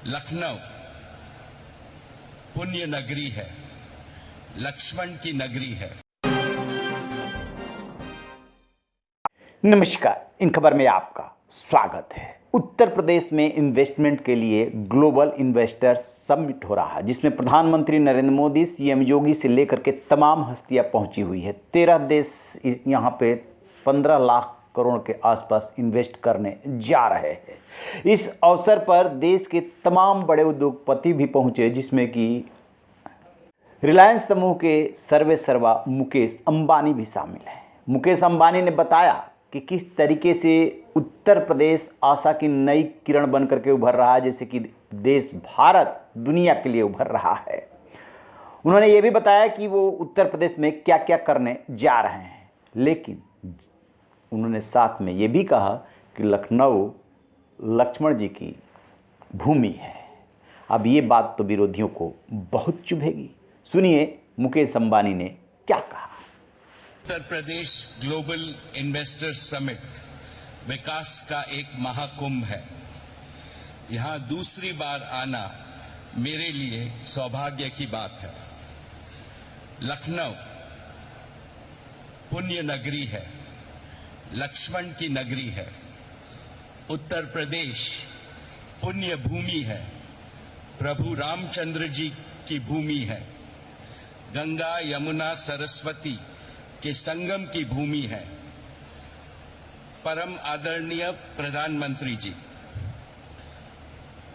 लखनऊ पुण्य नगरी है, लक्ष्मण की नगरी है। नमस्कार, इन खबर में आपका स्वागत है। उत्तर प्रदेश में इन्वेस्टमेंट के लिए ग्लोबल इन्वेस्टर्स समिट हो रहा है, जिसमें प्रधानमंत्री नरेंद्र मोदी, सीएम योगी से लेकर के तमाम हस्तियां पहुंची हुई है। 13 देश यहां पे 15 लाख करोड़ के आसपास इन्वेस्ट करने जा रहे हैं। इस अवसर पर देश के तमाम बड़े उद्योगपति भी पहुंचे, जिसमें कि रिलायंस समूह के सर्वेसर्वा मुकेश अंबानी भी शामिल हैं। मुकेश अंबानी ने बताया कि किस तरीके से उत्तर प्रदेश आशा की नई किरण बन करके उभर रहा है, जैसे कि देश भारत दुनिया के लिए उभर रहा है। उन्होंने ये भी बताया कि वो उत्तर प्रदेश में क्या क्या करने जा रहे हैं, लेकिन उन्होंने साथ में ये भी कहा कि लखनऊ लक्ष्मण जी की भूमि है। अब ये बात तो विरोधियों को बहुत चुभेगी। सुनिए मुकेश अंबानी ने क्या कहा। Uttar Pradesh global investors summit विकास का एक महाकुंभ है। यहां दूसरी बार आना मेरे लिए सौभाग्य की बात है। लखनऊ पुण्य नगरी है, लक्ष्मण की नगरी है। उत्तर प्रदेश पुण्य भूमि है, प्रभु रामचंद्र जी की भूमि है। गंगा यमुना सरस्वती के संगम की भूमि है। परम आदरणीय प्रधानमंत्री जी,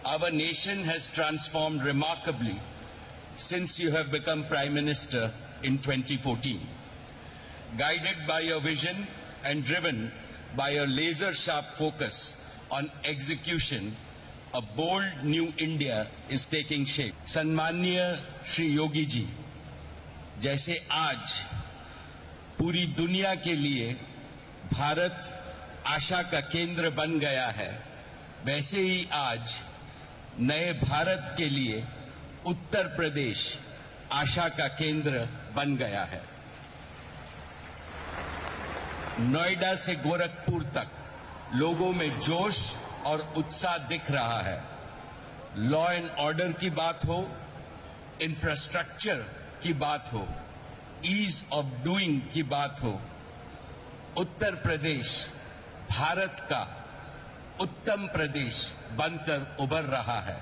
our nation has transformed remarkably since you have become Prime Minister in 2014. Guided by your vision and driven by a laser-sharp focus on execution, a bold new India is taking shape. सम्माननीय श्री योगी जी, जैसे आज पूरी दुनिया के लिए भारत आशा का केंद्र बन गया है, वैसे ही आज नए भारत के लिए उत्तर प्रदेश आशा का केंद्र बन गया है। नोएडा से गोरखपुर तक लोगों में जोश और उत्साह दिख रहा है। लॉ एंड ऑर्डर की बात हो, इंफ्रास्ट्रक्चर की बात हो, ईज ऑफ डूइंग की बात हो, उत्तर प्रदेश भारत का उत्तम प्रदेश बनकर उभर रहा है।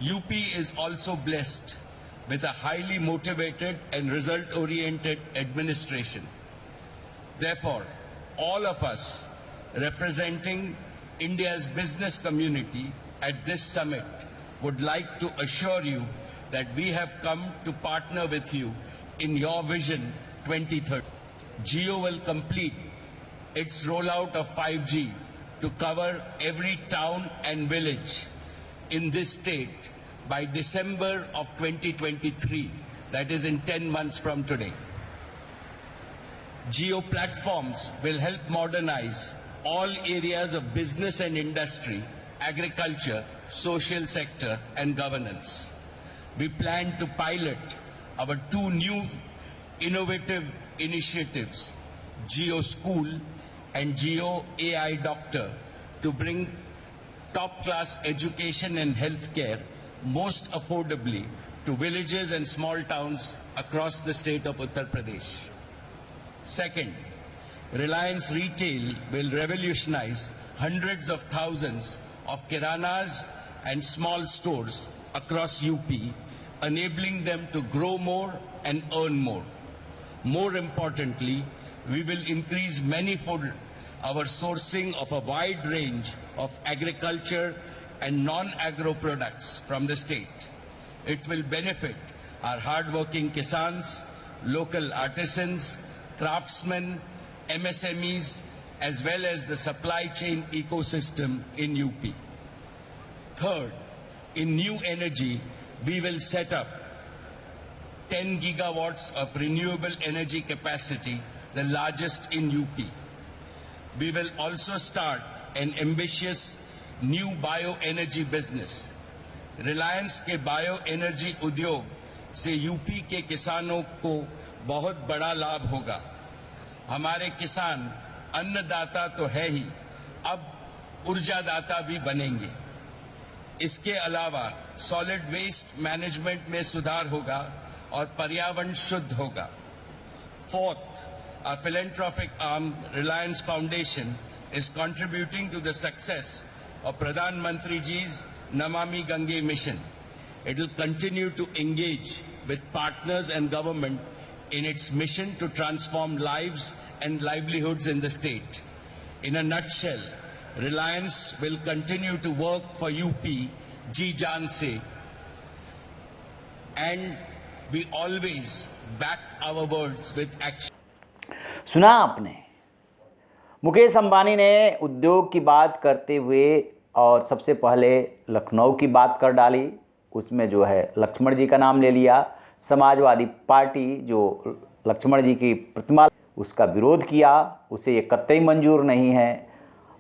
UP is also blessed with a highly motivated and result-oriented administration. Therefore, all of us representing India's business community at this summit would like to assure you that we have come to partner with you in your Vision 2030. Jio will complete its rollout of 5G to cover every town and village in this state by December of 2023, that is in 10 months from today. Jio platforms will help modernize all areas of business and industry, agriculture, social sector and governance. We plan to pilot our 2 new innovative initiatives, Jio School and Jio AI Doctor, to bring top-class education and healthcare most affordably to villages and small towns across the state of Uttar Pradesh. Second, Reliance Retail will revolutionize hundreds of thousands of kiranas and small stores across UP, enabling them to grow more and earn more. More importantly, we will increase manifold our sourcing of a wide range of agriculture and non-agro products from the state. It will benefit our hard-working kisans, local artisans, craftsmen, MSMEs, as well as the supply chain ecosystem in UP. Third, in new energy, we will set up 10 gigawatts of renewable energy capacity, the largest in UP. We will also start an ambitious new bio energy business. Reliance के bio energy उद्योग से UP के किसानों को बहुत बड़ा लाभ होगा। हमारे किसान अन्नदाता तो है ही, अब ऊर्जादाता भी बनेंगे। इसके अलावा सॉलिड वेस्ट मैनेजमेंट में सुधार होगा और पर्यावरण शुद्ध होगा। Fourth, our philanthropic arm, Reliance Foundation, is contributing to the success of Pradhan Mantri Ji's Namami Gange mission. It will continue to engage with partners and government in its mission to transform lives and livelihoods in the state. In a nutshell, Reliance will continue to work for UP, Ji Jaan se, and we always back our words with action. सुना आपने, मुकेश अंबानी ने उद्योग की बात करते हुए और सबसे पहले लखनऊ की बात कर डाली, उसमें जो है लक्ष्मण जी का नाम ले लिया। समाजवादी पार्टी जो लक्ष्मण जी की प्रतिमा उसका विरोध किया, उसे ये कतई मंजूर नहीं है।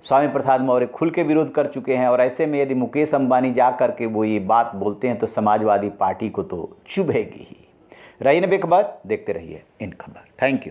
स्वामी प्रसाद मौर्य खुल के विरोध कर चुके हैं और ऐसे में यदि मुकेश अंबानी जा कर के वो ये बात बोलते हैं तो समाजवादी पार्टी को तो चुभेगी ही। रही नबी खबर, देखते रहिए इन खबर। Thank you.